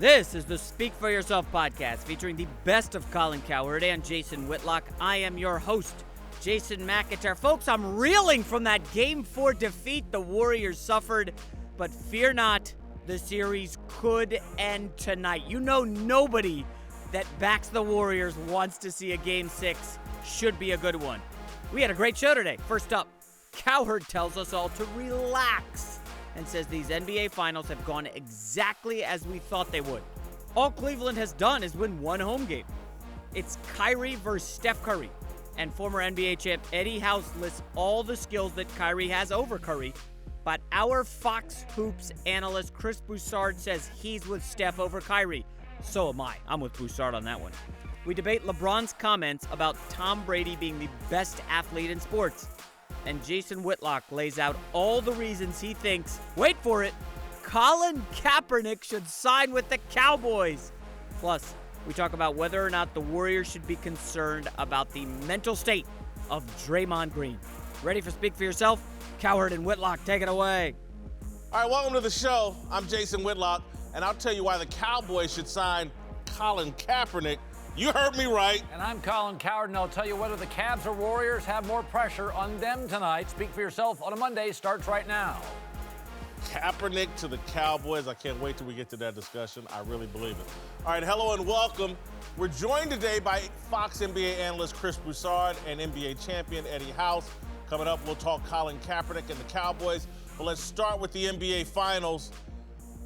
This is the Speak For Yourself podcast featuring the best of Colin Cowherd and Jason Whitlock. I am your host, Jason McIntyre. Folks, I'm reeling from that Game 4 defeat the Warriors suffered, but fear not, the series could end tonight. You know nobody that backs the Warriors wants to see a Game 6. Should be a good one. We had a great show today. First up, Cowherd tells us all to relax and says these NBA Finals have gone exactly as we thought they would. All Cleveland has done is win one home game. It's Kyrie versus Steph Curry. And former NBA champ Eddie House lists all the skills that Kyrie has over Curry. But our Fox Hoops analyst Chris Broussard says he's with Steph over Kyrie. So am I. I'm with Broussard on that one. We debate LeBron's comments about Tom Brady being the best athlete in sports. And Jason Whitlock lays out all the reasons he thinks, wait for it, Colin Kaepernick should sign with the Cowboys. Plus, we talk about whether or not the Warriors should be concerned about the mental state of Draymond Green. Ready for Speak For Yourself? Cowherd and Whitlock, take it away. All right, welcome to the show. I'm Jason Whitlock, and I'll tell you why the Cowboys should sign Colin Kaepernick. You heard me right. And I'm Colin Cowherd, and I'll tell you whether the Cavs or Warriors have more pressure on them tonight. Speak For Yourself on a Monday starts right now. Kaepernick to the Cowboys. I can't wait till we get to that discussion. I really believe it. All right, hello and welcome. We're joined today by Fox NBA analyst Chris Broussard and NBA champion Eddie House. Coming up, we'll talk Colin Kaepernick and the Cowboys. But let's start with the NBA Finals,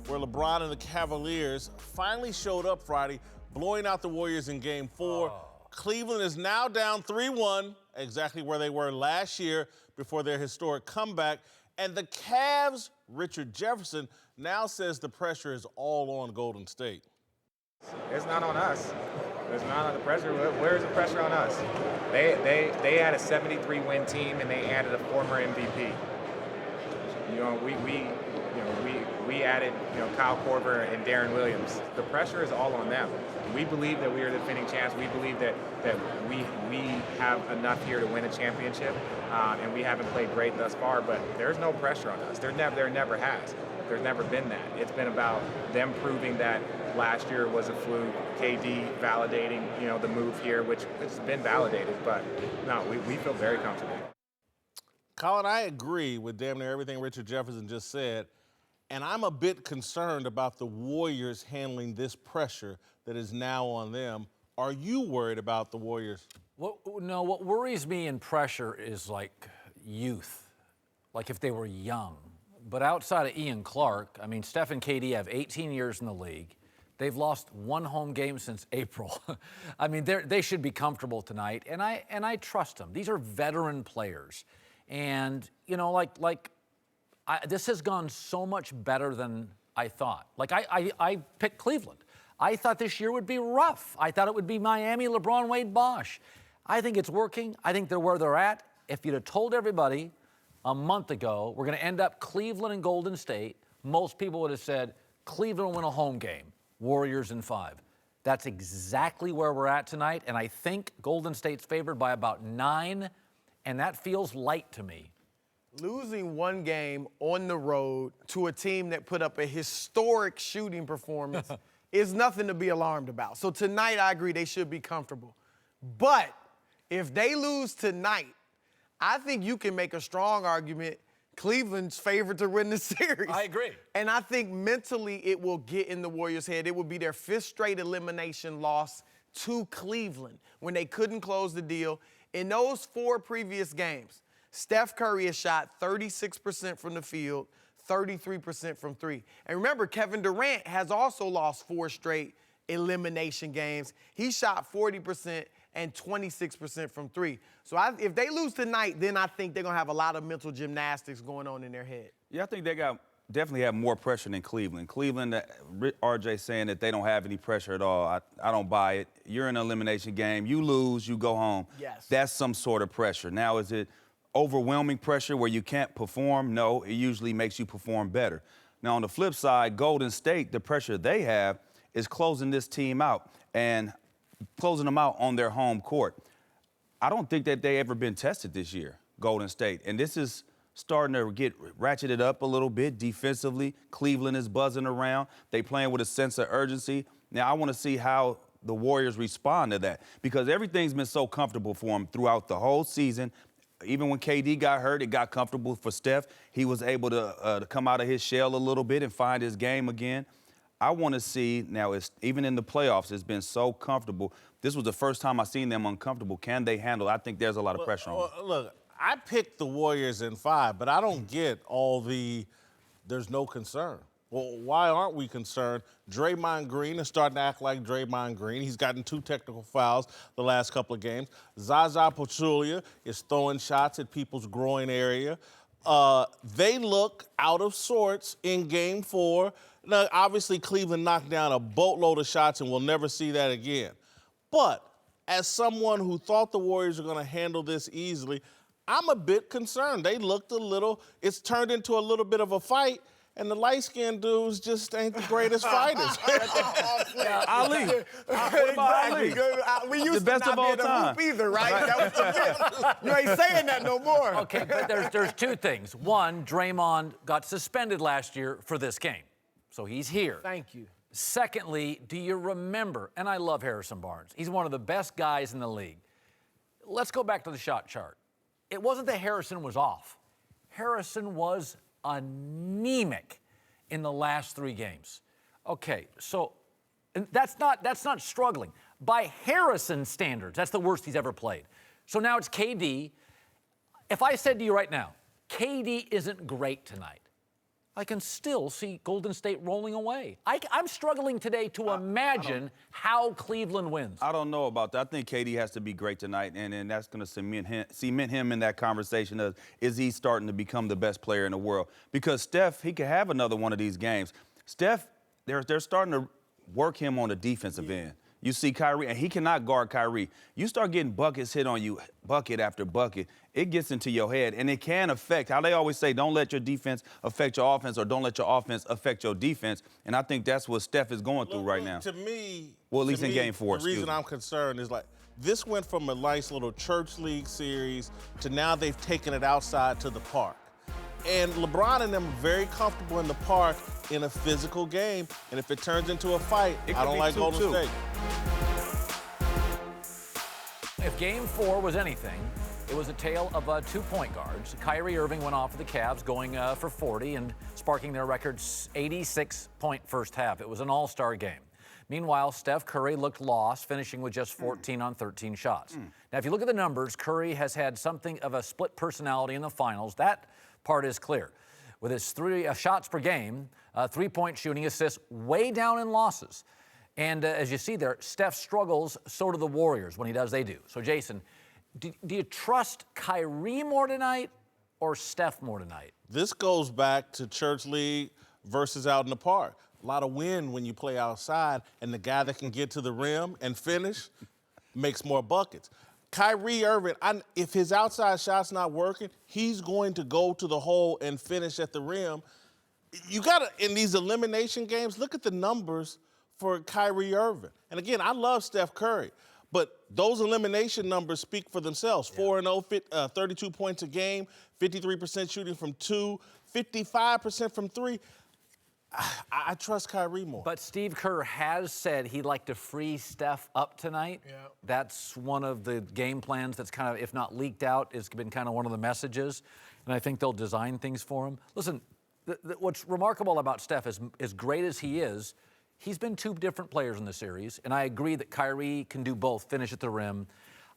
where LeBron and the Cavaliers finally showed up Friday, blowing out the Warriors in Game 4. Cleveland is now down 3-1, exactly where they were last year before their historic comeback. And the Cavs' Richard Jefferson now says the pressure is all on Golden State. It's not on us. There's not on the pressure. Where's the pressure on us? They had a 73-win team and they added a former MVP. We added Kyle Korver and Darren Williams. The pressure is all on them. We believe that we are the defending champs. We believe that we have enough here to win a championship, and we haven't played great thus far. But there's no pressure on us. There never has. There's never been that. It's been about them proving that last year was a fluke. KD validating the move here, which has been validated. But no, we feel very comfortable. Colin, I agree with damn near everything Richard Jefferson just said. And I'm a bit concerned about the Warriors handling this pressure that is now on them. Are you worried about the Warriors? What worries me in pressure is like youth, like if they were young. But outside of Ian Clark, I mean, Steph and KD have 18 years in the league. They've lost one home game since April. I mean, they should be comfortable tonight, and I trust them. These are veteran players, and this has gone so much better than I thought. Like, I picked Cleveland. I thought this year would be rough. I thought it would be Miami, LeBron, Wade, Bosh. I think it's working. I think they're where they're at. If you'd have told everybody a month ago we're going to end up Cleveland and Golden State, most people would have said Cleveland will win a home game, Warriors in 5. That's exactly where we're at tonight, and I think Golden State's favored by about 9, and that feels light to me. Losing one game on the road to a team that put up a historic shooting performance is nothing to be alarmed about. So tonight, I agree, they should be comfortable. But if they lose tonight, I think you can make a strong argument Cleveland's favored to win the series. I agree. And I think mentally it will get in the Warriors' head. It will be their 5th straight elimination loss to Cleveland when they couldn't close the deal. In those 4 previous games, Steph Curry has shot 36% from the field, 33% from 3. And remember, Kevin Durant has also lost 4 straight elimination games. He shot 40% and 26% from 3. So if they lose tonight, then I think they're going to have a lot of mental gymnastics going on in their head. Yeah, I think they definitely have more pressure than Cleveland. Cleveland, RJ saying that they don't have any pressure at all. I don't buy it. You're in an elimination game. You lose, you go home. Yes. That's some sort of pressure. Now, is it overwhelming pressure where you can't perform? No, it usually makes you perform better. Now, on the flip side, Golden State, the pressure they have is closing this team out and closing them out on their home court. I don't think that they ever been tested this year, Golden State. And this is starting to get ratcheted up a little bit defensively. Cleveland is buzzing around. They playing with a sense of urgency. Now, I want to see how the Warriors respond to that because everything's been so comfortable for them throughout the whole season. Even when KD got hurt, it got comfortable for Steph. He was able to come out of his shell a little bit and find his game again. I want to see, now, even in the playoffs, it's been so comfortable. This was the first time I seen them uncomfortable. Can they handle it? I think there's a lot of pressure on them. Look, I picked the Warriors in 5, but I don't get all there's no concern. Well, why aren't we concerned? Draymond Green is starting to act like Draymond Green. He's gotten 2 technical fouls the last couple of games. Zaza Pachulia is throwing shots at people's groin area. They look out of sorts in Game 4. Now, obviously, Cleveland knocked down a boatload of shots, and we'll never see that again. But as someone who thought the Warriors were going to handle this easily, I'm a bit concerned. They looked it's turned into a little bit of a fight, and the light-skinned dudes just ain't the greatest fighters. Ali. What about Ali? We used The best to of not all be in the time. hoop either, right? That was the myth. You ain't saying that no more. Okay, but there's 2 things. One, Draymond got suspended last year for this game, so he's here. Thank you. Secondly, do you remember, and I love Harrison Barnes. He's one of the best guys in the league. Let's go back to the shot chart. It wasn't that Harrison was off. Harrison was anemic in the last 3 games. Okay, so and that's not struggling. By Harrison standards, that's the worst he's ever played. So now it's KD. If I said to you right now, KD isn't great tonight, I can still see Golden State rolling away. I'm struggling today to imagine how Cleveland wins. I don't know about that. I think KD has to be great tonight, and that's going to cement him in that conversation of, is he starting to become the best player in the world? Because Steph, he could have another one of these games. Steph, they're starting to work him on the defensive end. You see Kyrie, and he cannot guard Kyrie. You start getting buckets hit on you, bucket after bucket, it gets into your head, and it can affect, how they always say, don't let your defense affect your offense or don't let your offense affect your defense, and I think that's what Steph is going through right now. To me, well, at least in Game 4, the reason I'm concerned is this went from a nice little church league series to now they've taken it outside to the park. And LeBron and them are very comfortable in the park in a physical game. And if it turns into a fight, I don't like Golden State. If Game 4 was anything, it was a tale of 2 point guards. Kyrie Irving went off for the Cavs, going for 40 and sparking their record 86-point first half. It was an all-star game. Meanwhile, Steph Curry looked lost, finishing with just 14 on 13 shots. Now, if you look at the numbers, Curry has had something of a split personality in the finals. That part is clear. With his 3 shots per game, 3-point shooting, assists, way down in losses. And as you see there, Steph struggles, so do the Warriors. When he does, they do. So, Jason, do you trust Kyrie more tonight or Steph more tonight? This goes back to church league versus out in the park. A lot of wind when you play outside, and the guy that can get to the rim and finish makes more buckets. Kyrie Irving, if his outside shot's not working, he's going to go to the hole and finish at the rim. You got to, in these elimination games, look at the numbers for Kyrie Irving. And again, I love Steph Curry, but those elimination numbers speak for themselves. 4-0, 32 points a game, 53% shooting from 2, 55% from 3. I trust Kyrie more. But Steve Kerr has said he'd like to free Steph up tonight. Yeah. That's one of the game plans that's kind of, if not leaked out, it's been kind of one of the messages. And I think they'll design things for him. Listen, what's remarkable about Steph is, as great as he is, he's been 2 different players in the series. And I agree that Kyrie can do both, finish at the rim.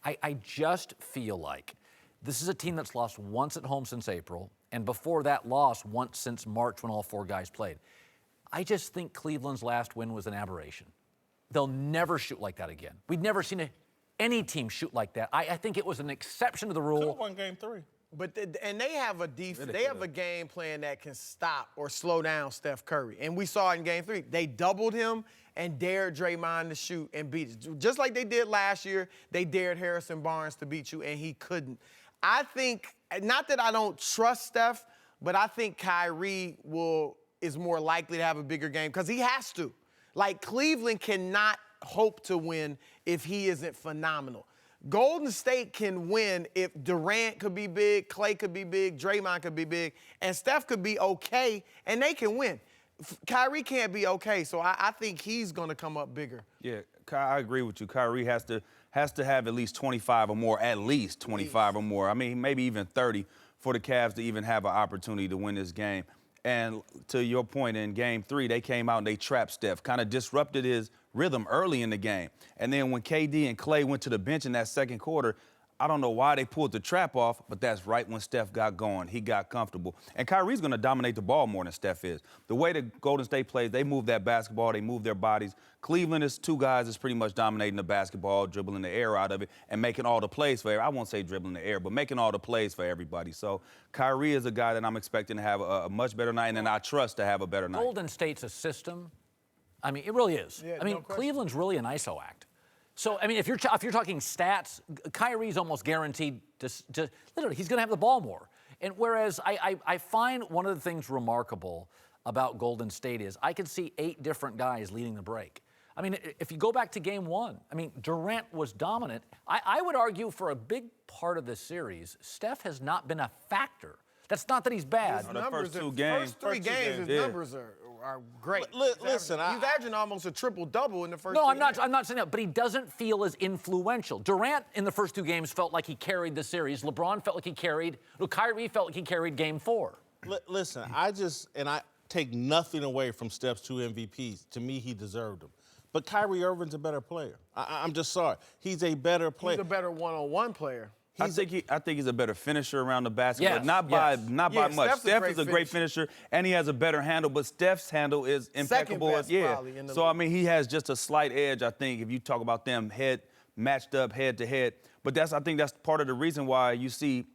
I just feel like this is a team that's lost once at home since April. And before that, lost once since March when all 4 guys played. I just think Cleveland's last win was an aberration. They'll never shoot like that again. We've never seen any team shoot like that. I think it was an exception to the rule. Could have won Game 3. But and they have a they have a game plan that can stop or slow down Steph Curry. And we saw it in Game 3. They doubled him and dared Draymond to shoot and beat it. Just like they did last year, they dared Harrison Barnes to beat you, and he couldn't. I think, not that I don't trust Steph, but I think Kyrie is more likely to have a bigger game because he has to. Like, Cleveland cannot hope to win if he isn't phenomenal. Golden State can win if Durant could be big, Clay could be big, Draymond could be big, and Steph could be okay, and they can win. Kyrie can't be okay, so I think he's going to come up bigger. Yeah, I agree with you. Kyrie has to have at least 25 or more, at least 25 or more. I mean, maybe even 30 for the Cavs to even have an opportunity to win this game. And to your point, in Game 3, they came out and they trapped Steph, kind of disrupted his rhythm early in the game. And then when KD and Clay went to the bench in that second quarter, I don't know why they pulled the trap off, but that's right when Steph got going. He got comfortable. And Kyrie's going to dominate the ball more than Steph is. The way the Golden State plays, they move that basketball, they move their bodies. Cleveland is two guys that's pretty much dominating the basketball, dribbling the air out of it, and making all the plays for I won't say dribbling the air, but making all the plays for everybody. So Kyrie is a guy that I'm expecting to have a much better night, and I trust to have a better night. Golden State's a system. I mean, it really is. Yeah, I mean, no question. Cleveland's really an ISO act. So, I mean, if you're talking stats, Kyrie's almost guaranteed to literally, he's going to have the ball more. And whereas I find one of the things remarkable about Golden State is I can see 8 different guys leading the break. I mean, if you go back to Game 1, I mean, Durant was dominant. I would argue for a big part of this series, Steph has not been a factor. That's not that he's bad. His the numbers first two are, games. First three games, his yeah. numbers are great. Listen, he's averaging almost a triple-double in the first No, three I'm not games. saying that, but he doesn't feel as influential. Durant in the first 2 games felt like he carried the series. LeBron felt like he carried. Kyrie felt like he carried Game 4. Listen, I take nothing away from Steph's 2 MVPs. To me, he deserved them. But Kyrie Irving's a better player. I'm just sorry. He's a better player. He's a better one-on-one player. I think he's a better finisher around the basket, but Yes, not by Yeah, much. Steph's Steph is a great finisher, and he has a better handle, but Steph's handle is impeccable. best, probably, in the So I league. mean, he has just a slight edge, I think, if you talk about them matched up head to head. But I think that's part of the reason why you see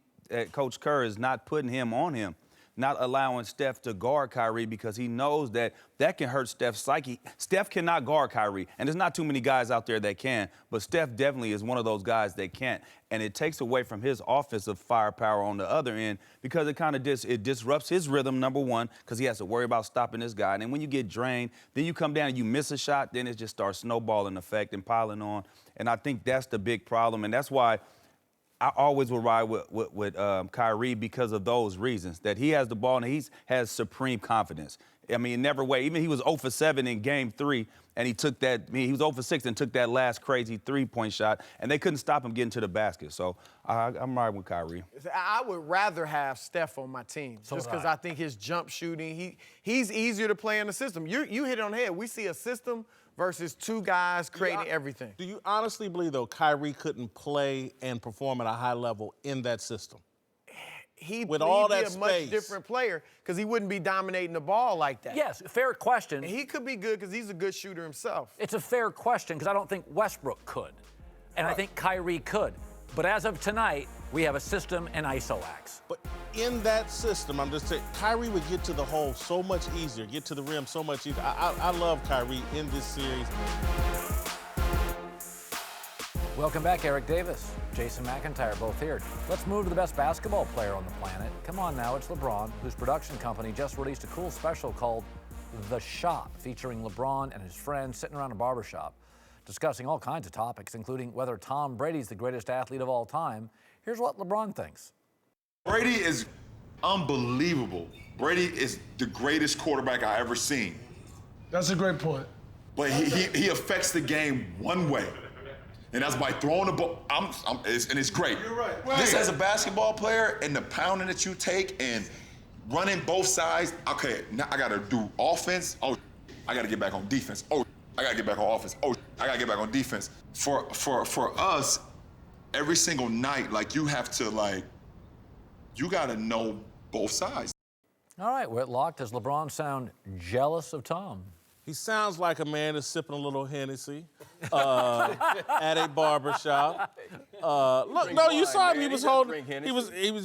Coach Kerr is not putting him on him, not allowing Steph to guard Kyrie, because he knows that can hurt Steph's psyche. Steph cannot guard Kyrie, and there's not too many guys out there that can, but Steph definitely is one of those guys that can't. And it takes away from his offensive firepower on the other end, because it kind of disrupts his rhythm, number one, because he has to worry about stopping this guy. And then when you get drained, then you come down and you miss a shot, then it just starts snowballing effect and piling on. And I think that's the big problem, and that's why I always will ride with Kyrie, because of those reasons, that he has the ball and he has supreme confidence. I mean, never wait. Even he was 0 for 7 in Game 3, and he took that. I mean, he was 0 for 6 and took that last crazy 3-point shot, and they couldn't stop him getting to the basket. So I'm riding with Kyrie. I would rather have Steph on my team, just because I think his jump shooting, he's easier to play in the system. You hit it on the head. We see a system versus 2 guys creating everything. Do you honestly believe, though, Kyrie couldn't play and perform at a high level in that system? He'd With be all that a space. much different player, because he wouldn't be dominating the ball like that. Yes, fair question. And he could be good because he's a good shooter himself. It's a fair question, because I don't think Westbrook could. And I think Kyrie could. But as of tonight, we have a system and ISO acts. But in that system, I'm just saying, Kyrie would get to the hole so much easier, get to the rim so much easier. I love Kyrie in this series. Welcome back, Eric Davis, Jason McIntyre, both here. Let's move to the best basketball player on the planet. Come on now, it's LeBron, whose production company just released a cool special called The Shop, featuring LeBron and his friends sitting around a barbershop, discussing all kinds of topics, including whether Tom Brady's the greatest athlete of all time. Here's what LeBron thinks. Brady is unbelievable. Brady is the greatest quarterback I ever seen. That's a great point. But he affects the game one way. And that's by throwing the ball. And it's great. You're right. This as a basketball player, and the pounding that you take and running both sides. Okay, now I gotta do offense. Oh, I gotta get back on defense. Oh, I gotta get back on offense. Oh, I gotta get back on defense. For us, every single night, like you have to you gotta know both sides. All right, Whitlock, does LeBron sound jealous of Tom? He sounds like a man that's sipping a little Hennessy at a barbershop. Look, no, you saw him. He was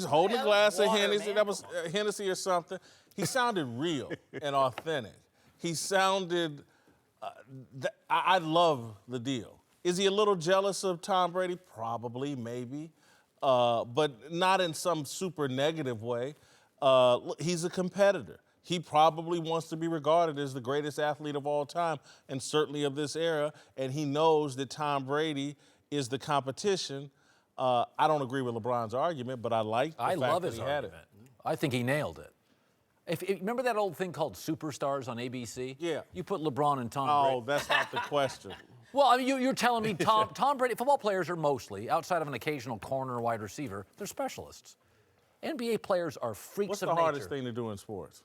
holding a glass of Hennessy. That was Hennessy or something. He sounded real and authentic. He sounded. I love the deal. Is he a little jealous of Tom Brady? Probably, maybe, but not in some super negative way. Look, he's a competitor. He probably wants to be regarded as the greatest athlete of all time, and certainly of this era, and he knows that Tom Brady is the competition. I don't agree with LeBron's argument, but I like the fact love that his he had argument. I think he nailed it. Remember that old thing called Superstars on ABC? Yeah. You put LeBron and Tom Brady. Oh, that's not the question. Well, I mean, you're telling me Tom Brady, football players are mostly, outside of an occasional corner wide receiver, they're specialists. NBA players are freaks What's of the nature. hardest thing to do in sports?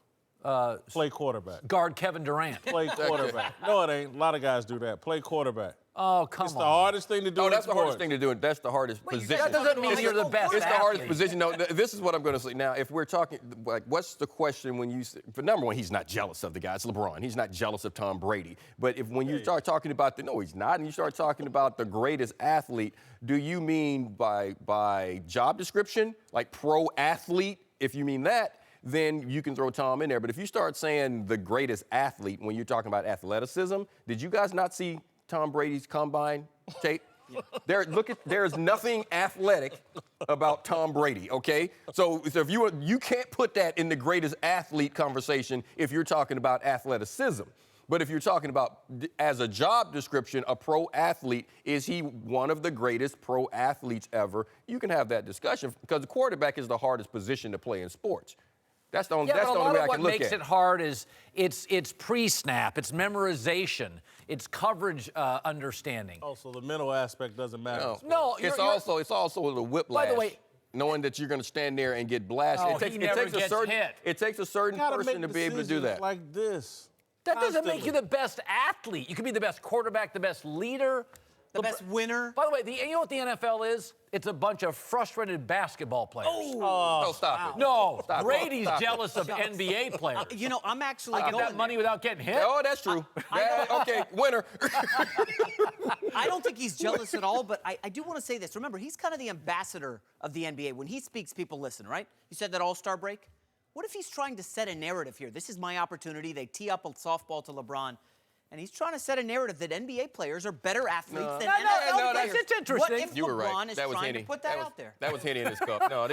Play quarterback. Guard Kevin Durant. Play quarterback. No, it ain't. A lot of guys do that. Play quarterback. Oh, come It's on. the hardest thing to do No, in that's the sports. hardest thing to do. That's the hardest position. That doesn't mean you're the best It's the hardest athlete. position. No, this is what I'm going to say. Now, if we're talking, like, what's the question when you say, for number one, he's not jealous of the guy. It's LeBron. He's not jealous of Tom Brady. But when you start talking about no, he's not, and you start talking about the greatest athlete, do you mean by job description, like pro athlete? If you mean that, then you can throw Tom in there. But if you start saying the greatest athlete when you're talking about athleticism, did you guys not see Tom Brady's combine tape? There's nothing athletic about Tom Brady, okay? So if you can't put that in the greatest athlete conversation if you're talking about athleticism. But if you're talking about as a job description, a pro athlete, is he one of the greatest pro athletes ever? You can have that discussion because the quarterback is the hardest position to play in sports. That's the only, Yeah, that's but the a only lot way of I can what look makes at it hard is it's pre-snap, it's memorization, it's coverage understanding. Oh, so the mental aspect doesn't matter. No, it's also the whiplash. By the way, knowing that you're going to stand there and get blasted. Oh, he never gets hit. It takes a certain person to be able to do that. Like this. That doesn't make you the best athlete. You can be the best quarterback, the best leader. The best winner. By the way, you know what the NFL is? It's a bunch of frustrated basketball players. Oh, stop it. No, Stop it. Brady's Stop it. jealous of NBA players. You know, I'm actually I get going that money without getting hit. Oh, that's true. Okay, winner. I don't think he's jealous at all, but I do want to say this. Remember, he's kind of the ambassador of the NBA. When he speaks, people listen, right? You said that All-Star break? What if he's trying to set a narrative here? This is my opportunity. They tee up a softball to LeBron, and he's trying to set a narrative that NBA players are better athletes than NFL players. It's interesting. What if You were LeBron right. is That was trying Henny. to put that out there? That was Henny in his cup. No,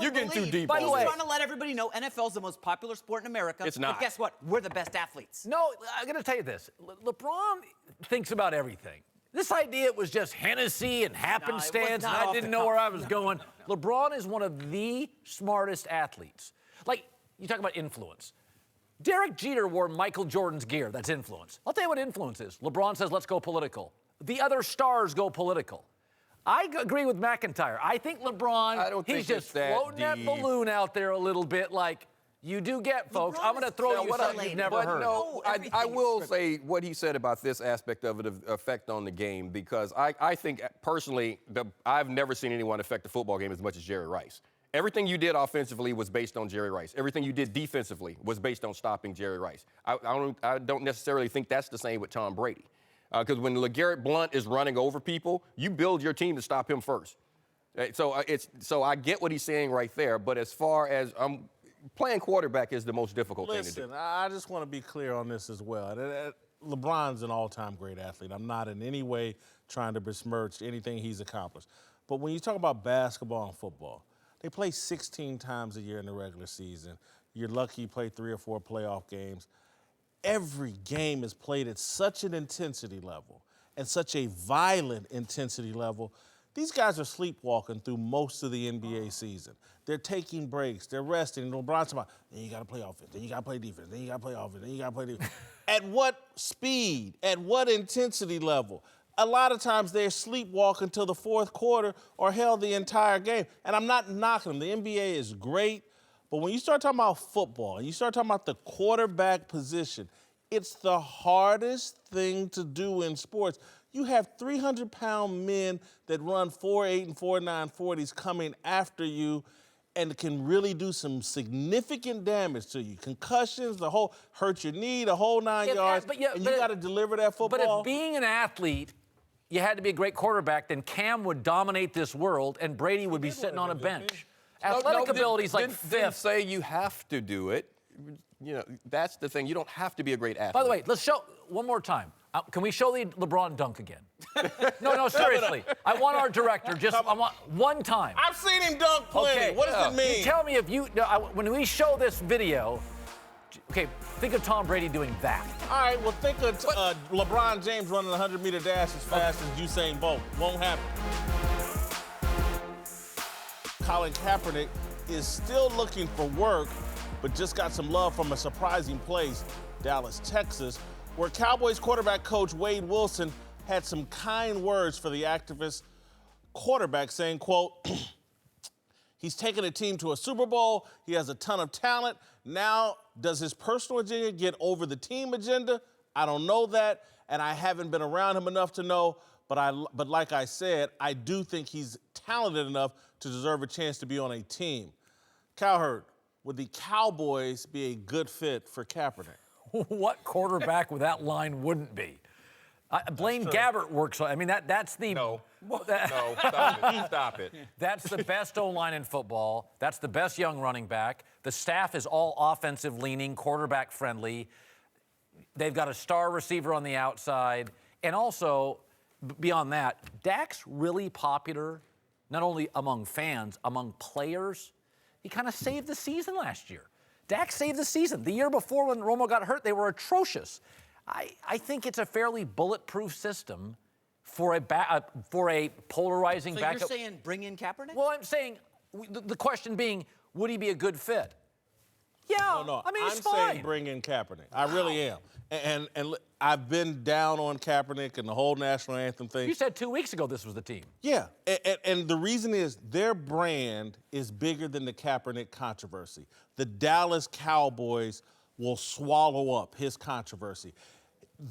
you're getting too deep. By the He's way, trying to let everybody know NFL's the most popular sport in America. It's not. But guess what? We're the best athletes. No, I'm going to tell you this. LeBron thinks about everything. This idea it was just Hennessy and happenstance, not and I off didn't the know cuff. where I was going. LeBron is one of the smartest athletes. Like, you talk about influence. Derek Jeter wore Michael Jordan's gear. That's influence. I'll tell you what influence is. LeBron says, let's go political. The other stars go political. I agree with McIntyre. I think LeBron, he's just floating that balloon out there a little bit like, you do get, folks. LeBron I'm going to throw you something you've never heard. No, I will say what he said about this aspect of it, the effect on the game, because I think personally, I've never seen anyone affect the football game as much as Jerry Rice. Everything you did offensively was based on Jerry Rice. Everything you did defensively was based on stopping Jerry Rice. I don't necessarily think that's the same with Tom Brady. Because when LeGarrette Blount is running over people, you build your team to stop him first. So I get what he's saying right there, but as far as playing quarterback is the most difficult thing to do. Listen, I just want to be clear on this as well. LeBron's an all-time great athlete. I'm not in any way trying to besmirch anything he's accomplished. But when you talk about basketball and football, they play 16 times a year in the regular season. You're lucky you play 3 or 4 playoff games. Every game is played at such an intensity level and such a violent intensity level. These guys are sleepwalking through most of the NBA season. They're taking breaks. They're resting. And LeBron's about, then you got to play offense. Then you got to play defense. Then you got to play offense. Then you got to play defense. At what speed? At what intensity level? A lot of times they're sleepwalking till the fourth quarter or hell the entire game. And I'm not knocking them. The NBA is great. But when you start talking about football and you start talking about the quarterback position, it's the hardest thing to do in sports. You have 300-pound men that run 4.8 and 4.9 40s coming after you and can really do some significant damage to you. Concussions, the whole hurt your knee, the whole 9 yards, and you got to deliver that football. But if being an athlete, you had to be a great quarterback, then Cam would dominate this world and Brady would be sitting on a bench. Athletic ability's like fifth. Didn't say you have to do it. You know, that's the thing. You don't have to be a great athlete. By the way, let's show one more time. Can we show the LeBron dunk again? No, seriously. I want our director I want one time. I've seen him dunk plenty. Okay. What does it mean? You tell me if when we show this video, Okay, think of Tom Brady doing that. All right, well, think of LeBron James running a 100-meter dash as fast as Usain Bolt. Won't happen. Colin Kaepernick is still looking for work, but just got some love from a surprising place, Dallas, Texas, where Cowboys quarterback coach Wade Wilson had some kind words for the activist quarterback, saying, quote, he's taken a team to a Super Bowl. He has a ton of talent. Now, does his personal agenda get over the team agenda? I don't know that, and I haven't been around him enough to know. But like I said, I do think he's talented enough to deserve a chance to be on a team. Cowherd, would the Cowboys be a good fit for Kaepernick? What quarterback with that line wouldn't be? Blaine Gabbert works on. I mean, that's the. No, stop it. That's the best O-line in football. That's the best young running back. The staff is all offensive leaning, quarterback friendly. They've got a star receiver on the outside. And also, beyond that, Dak's really popular, not only among fans, among players. He kind of saved the season last year. Dak saved the season. The year before when Romo got hurt, they were atrocious. I think it's a fairly bulletproof system for a polarizing backup. So you're saying bring in Kaepernick? Well, I'm saying the question being, would he be a good fit? Yeah, No, I mean, I'm it's fine. saying bring in Kaepernick. I really am. And I've been down on Kaepernick and the whole national anthem thing. You said 2 weeks ago this was the team. Yeah, and the reason is their brand is bigger than the Kaepernick controversy. The Dallas Cowboys will swallow up his controversy.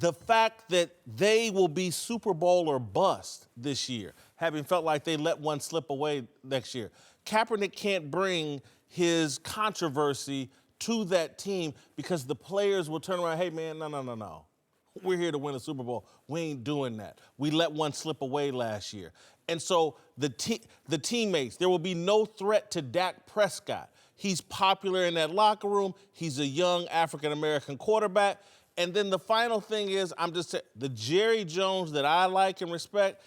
The fact that they will be Super Bowl or bust this year, having felt like they let one slip away next year. Kaepernick can't bring his controversy to that team because the players will turn around, hey, man, no. We're here to win a Super Bowl. We ain't doing that. We let one slip away last year. And so the teammates, there will be no threat to Dak Prescott. He's popular in that locker room. He's a young African-American quarterback. And then the final thing is, I'm just saying, the Jerry Jones that I like and respect,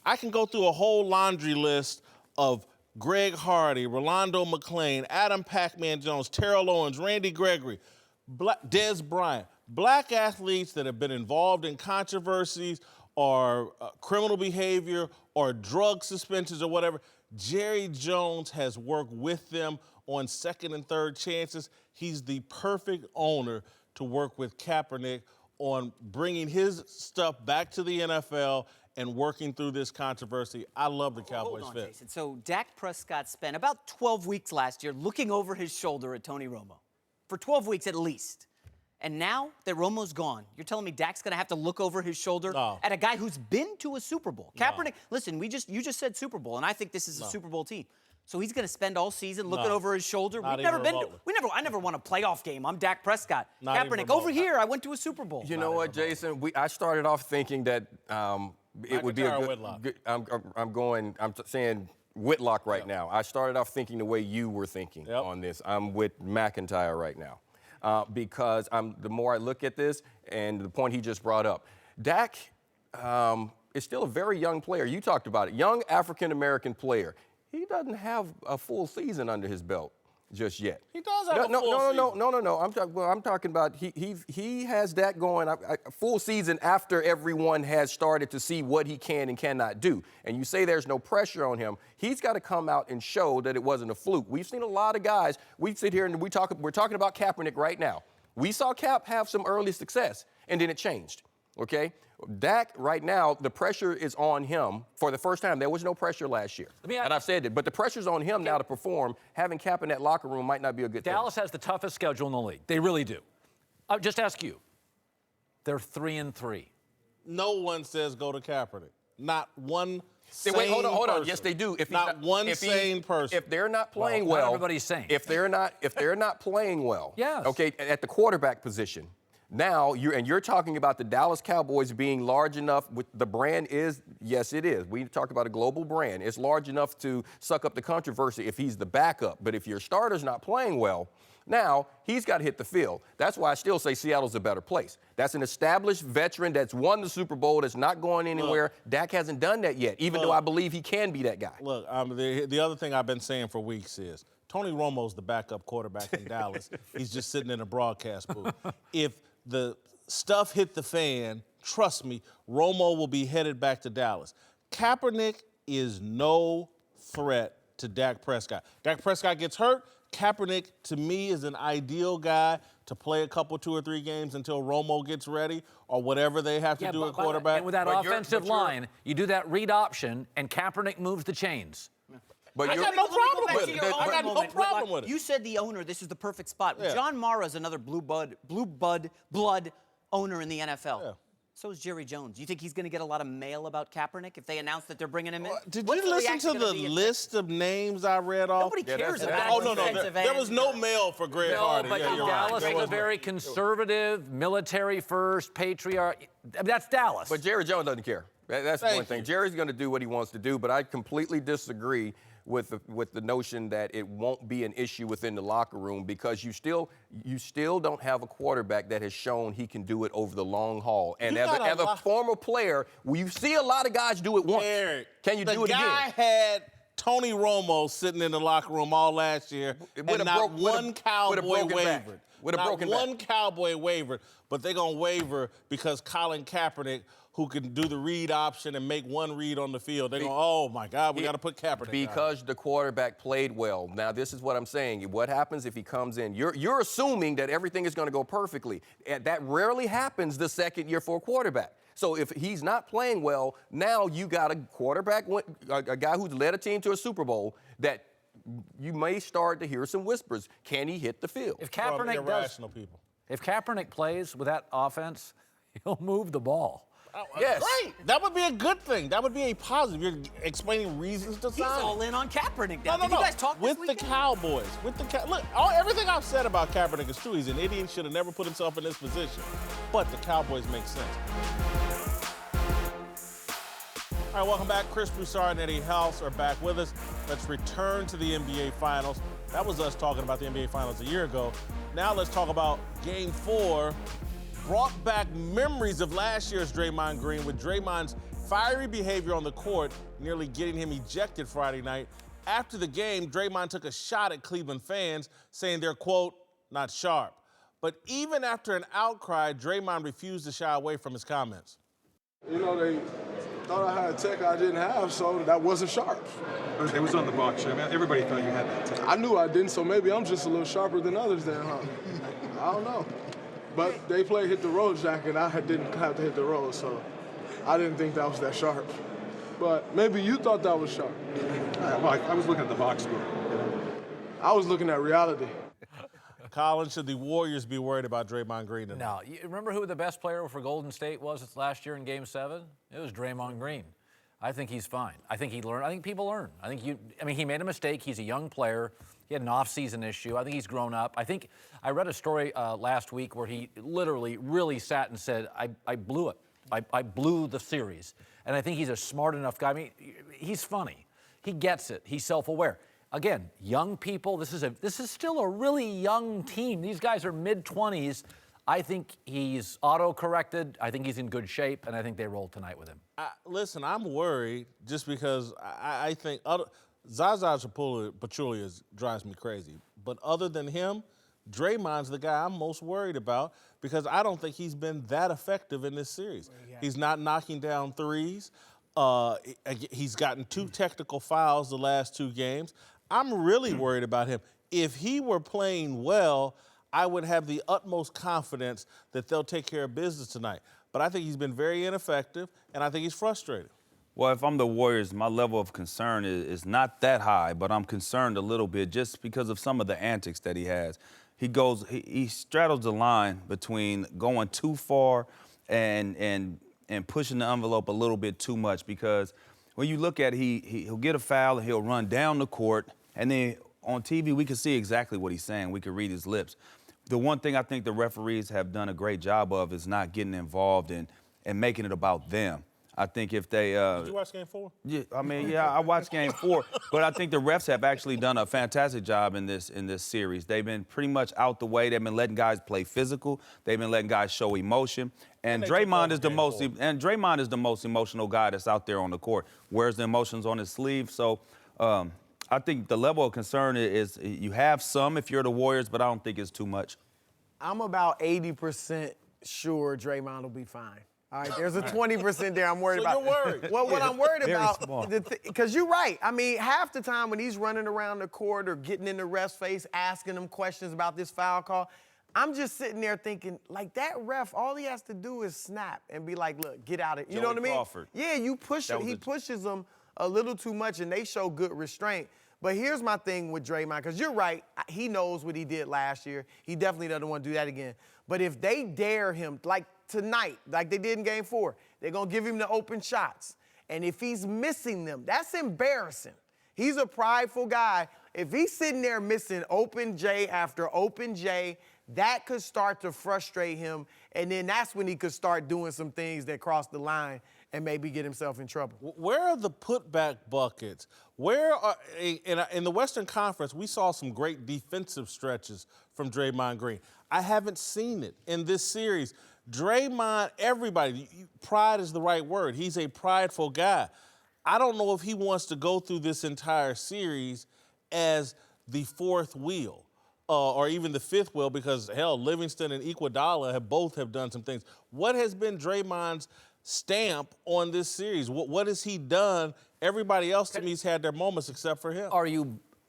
I can go through a whole laundry list of Greg Hardy, Rolando McClain, Adam Pac-Man Jones, Terrell Owens, Randy Gregory, Des Bryant, black athletes that have been involved in controversies or criminal behavior or drug suspensions or whatever. Jerry Jones has worked with them on second and third chances. He's the perfect owner to work with Kaepernick on bringing his stuff back to the NFL and working through this controversy. I love the Cowboys Hold on, fit. Jason. So Dak Prescott spent about 12 weeks last year looking over his shoulder at Tony Romo. For 12 weeks at least. And now that Romo's gone, you're telling me Dak's going to have to look over his shoulder at a guy who's been to a Super Bowl. Kaepernick, listen, you just said Super Bowl, and I think this is a Super Bowl team. So he's going to spend all season looking over his shoulder. Not We've never even been remotely. I never won a playoff game. I'm Dak Prescott. Not even Kaepernick, over remotely. here, I went to a Super Bowl. You know what, Jason? I started off thinking that it would be a McIntyre or good. Whitlock? I'm saying Whitlock right now. I started off thinking the way you were thinking on this. I'm with McIntyre right now because the more I look at this and the point he just brought up, Dak is still a very young player. You talked about it, young African-American player. He doesn't have a full season under his belt just yet. He does have a full season. No. I'm talking about he has that going a full season after everyone has started to see what he can and cannot do. And you say there's no pressure on him. He's got to come out and show that it wasn't a fluke. We've seen a lot of guys. We sit here and we're talking about Kaepernick right now. We saw Cap have some early success, and then it changed. Okay? Dak, right now, the pressure is on him for the first time. There was no pressure last year. And I've said it, but the pressure's on him now to perform. Having Cap in that locker room might not be a good thing. Dallas has the toughest schedule in the league. They really do. I'll just ask you. They're 3-3. No one says go to Kaepernick. Not one sane Wait, hold on. person. Yes, they do. Not one sane person. If they're not playing Well, well, not everybody's sane. If they're not playing well, Yes. okay, at the quarterback position. Now, you're talking about the Dallas Cowboys being large enough, with the brand is, yes, it is. We talk about a global brand. It's large enough to suck up the controversy if he's the backup. But if your starter's not playing well, now he's got to hit the field. That's why I still say Seattle's a better place. That's an established veteran that's won the Super Bowl, that's not going anywhere. Dak hasn't done that yet, even though I believe he can be that guy. Look, the other thing I've been saying for weeks is Tony Romo's the backup quarterback in Dallas. He's just sitting in a broadcast booth. If the stuff hit the fan, trust me, Romo will be headed back to Dallas. Kaepernick is no threat to Dak Prescott. Dak Prescott gets hurt. Kaepernick, to me, is an ideal guy to play a couple, 2 or 3 games until Romo gets ready or whatever they have to do at quarterback. And with that offensive line, you do that read option, and Kaepernick moves the chains. But I got no problem with it. I got no problem with it. You said the owner, this is the perfect spot. Yeah. John Mara is another blue blood owner in the NFL. Yeah. So is Jerry Jones. You think he's going to get a lot of mail about Kaepernick if they announce that they're bringing him in? Did What's you listen reaction to gonna the be? list of names I read off? Nobody cares that's- about Oh, no, defensive there was end. no mail for Greg Hardy. But Yeah, you're right. Dallas There is a was very conservative, military first, patriarch. That's Dallas. But Jerry Jones doesn't care. That's one thing. Jerry's going to do what he wants to do, but I completely disagree with the notion that it won't be an issue within the locker room because you still don't have a quarterback that has shown he can do it over the long haul. And as a former player, you see a lot of guys do it once. Eric, Can you do it The guy again? had Tony Romo sitting in the locker room all last year, and not one Cowboy wavered. Not one Cowboy wavered, but they're going to waver because Colin Kaepernick, who can do the read option and make one read on the field, they're going, oh, my God, we got to put Kaepernick Because the quarterback played well. Now, this is what I'm saying. What happens if he comes in? You're assuming that everything is going to go perfectly. And that rarely happens the second year for a quarterback. So if he's not playing well, now you got a quarterback, a guy who's led a team to a Super Bowl that you may start to hear some whispers. Can he hit the field? If Kaepernick if Kaepernick plays with that offense, he'll move the ball. Yes. Great. That would be a good thing. That would be a positive. You're explaining reasons to sign. He's all in on Kaepernick now. No. Did you guys talk with this the weekend? Cowboys? Look, everything I've said about Kaepernick is true. He's an idiot. Should have never put himself in this position. But the Cowboys make sense. All right, welcome back. Chris Broussard and Eddie House are back with us. Let's return to the NBA Finals. That was us talking about the NBA Finals a year ago. Now let's talk about Game 4. Brought back memories of last year's Draymond Green with Draymond's fiery behavior on the court, nearly getting him ejected Friday night. After the game, Draymond took a shot at Cleveland fans, saying they're, quote, not sharp. But even after an outcry, Draymond refused to shy away from his comments. You know, they thought I had tech I didn't have, so that wasn't sharp. It was on the box. I mean, everybody thought you had that tech. I knew I didn't, so maybe I'm just a little sharper than others then, huh? I don't know. But they played hit the road, Jack, and I didn't have to hit the road, so I didn't think that was that sharp. But maybe you thought that was sharp. Well, I was looking at the box score. I was looking at reality. Colin, should the Warriors be worried about Draymond Green tonight? No. You remember who the best player for Golden State was last year in Game 7? It was Draymond Green. I think he's fine. I think he learned. I think people learn. I mean, he made a mistake. He's a young player. He had an off-season issue. I think he's grown up. I think I read a story last week where he literally really sat and said, I blew it. I blew the series. And I think he's a smart enough guy. I mean, he's funny. He gets it. He's self-aware. Again, young people, this is still a really young team. These guys are mid-20s. I think he's auto-corrected. I think he's in good shape, and I think they roll tonight with him. Listen, I'm worried just because I think Zaza Pachulia drives me crazy. But other than him, Draymond's the guy I'm most worried about because I don't think he's been that effective in this series. He's not knocking down threes. He's gotten 2 technical fouls the last 2 games. I'm really worried about him. If he were playing well, I would have the utmost confidence that they'll take care of business tonight. But I think he's been very ineffective, and I think he's frustrated. Well, if I'm the Warriors, my level of concern is not that high, but I'm concerned a little bit just because of some of the antics that he has. He straddles the line between going too far and pushing the envelope a little bit too much because when you look at it, he'll get a foul and he'll run down the court, and then on TV we can see exactly what he's saying. We can read his lips. The one thing I think the referees have done a great job of is not getting involved and making it about them. I think if they... Did you watch Game 4? Yeah, I watched Game 4, but I think the refs have actually done a fantastic job in this series. They've been pretty much out the way. They've been letting guys play physical. They've been letting guys show emotion. And Draymond is the most emotional guy that's out there on the court. Wears the emotions on his sleeve. So I I think the level of concern is you have some if you're the Warriors, but I don't think it's too much. I'm about 80% sure Draymond will be fine. All right, there's a 20% there I'm worried So about. you're worried. Well, what I'm worried Very about, small. because you're right. I mean, half the time when he's running around the court or getting in the ref's face, asking them questions about this foul call, I'm just sitting there thinking, like, that ref, all he has to do is snap and be like, look, get out of here. You know what I mean? Crawford. Yeah, you push That it. was He pushes them a little too much, and they show good restraint. But here's my thing with Draymond, because you're right. He knows what he did last year. He definitely doesn't want to do that again. But if they dare him, like tonight, like they did in Game 4, they're going to give him the open shots. And if he's missing them, that's embarrassing. He's a prideful guy. If he's sitting there missing open J after open J, that could start to frustrate him. And then that's when he could start doing some things that cross the line and maybe get himself in trouble. Where are the putback buckets? Where are in the Western Conference? We saw some great defensive stretches from Draymond Green. I haven't seen it in this series. Draymond, everybody, pride is the right word. He's a prideful guy. I don't know if he wants to go through this entire series as the fourth wheel. Or even the fifth wheel, because hell, Livingston and Iguodala both have done some things. What has been Draymond's stamp on this series? What has he done? Everybody else to me has had their moments except for him.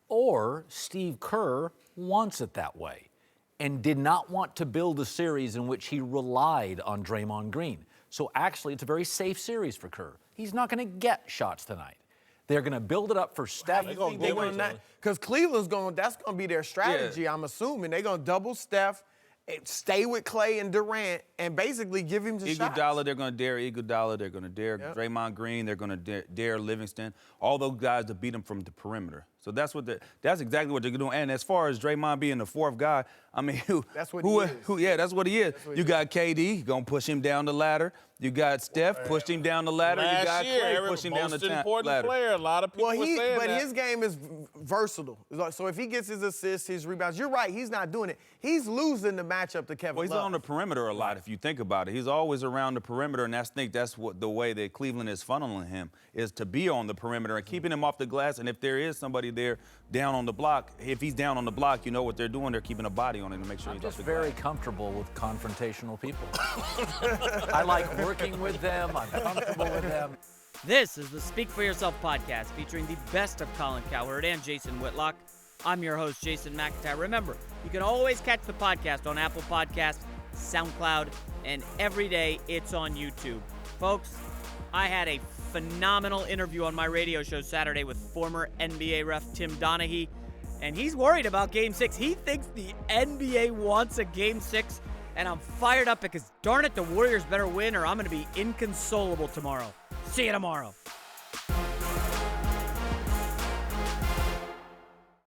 Or Steve Kerr wants it that way and did not want to build a series in which he relied on Draymond Green. So actually, it's a very safe series for Kerr. He's not going to get shots tonight. They're going to build it up for Steph. Because Cleveland's that's going to be their strategy, I'm assuming. They're going to double Steph, and stay with Clay and Durant, and basically give him the shots. Iguodala, they're going to dare Iguodala. They're going to dare Draymond Green. They're going to dare Livingston. All those guys to beat him from the perimeter. So that's exactly what they're doing. And as far as Draymond being the fourth guy, I mean, that's what he is. That's what he is. You got KD, going to push him down the ladder. You got Steph, pushed him down the ladder. You got Clay, pushed him down the ladder. Most important player. A lot of people were saying that. But his game is versatile. So if he gets his assists, his rebounds, you're right, he's not doing it. He's losing the matchup to Kevin Love. Well, he's on the perimeter a lot if you think about it. He's always around the perimeter, and I think that's what the way that Cleveland is funneling him is to be on the perimeter and keeping him off the glass. And if there is somebody there down on the block, if he's down on the block, you know what they're doing. They're keeping a body on him to make sure he's off the glass. I'm just very comfortable with confrontational people. I like working with them. I'm comfortable with them. This is the Speak For Yourself podcast featuring the best of Colin Cowherd and Jason Whitlock. I'm your host, Jason McIntyre. Remember, you can always catch the podcast on Apple Podcasts, SoundCloud, and every day it's on YouTube. Folks, I had a phenomenal interview on my radio show Saturday with former NBA ref Tim Donaghy, and he's worried about Game 6. He thinks the NBA wants a Game 6, and I'm fired up because, darn it, the Warriors better win or I'm going to be inconsolable tomorrow. See you tomorrow.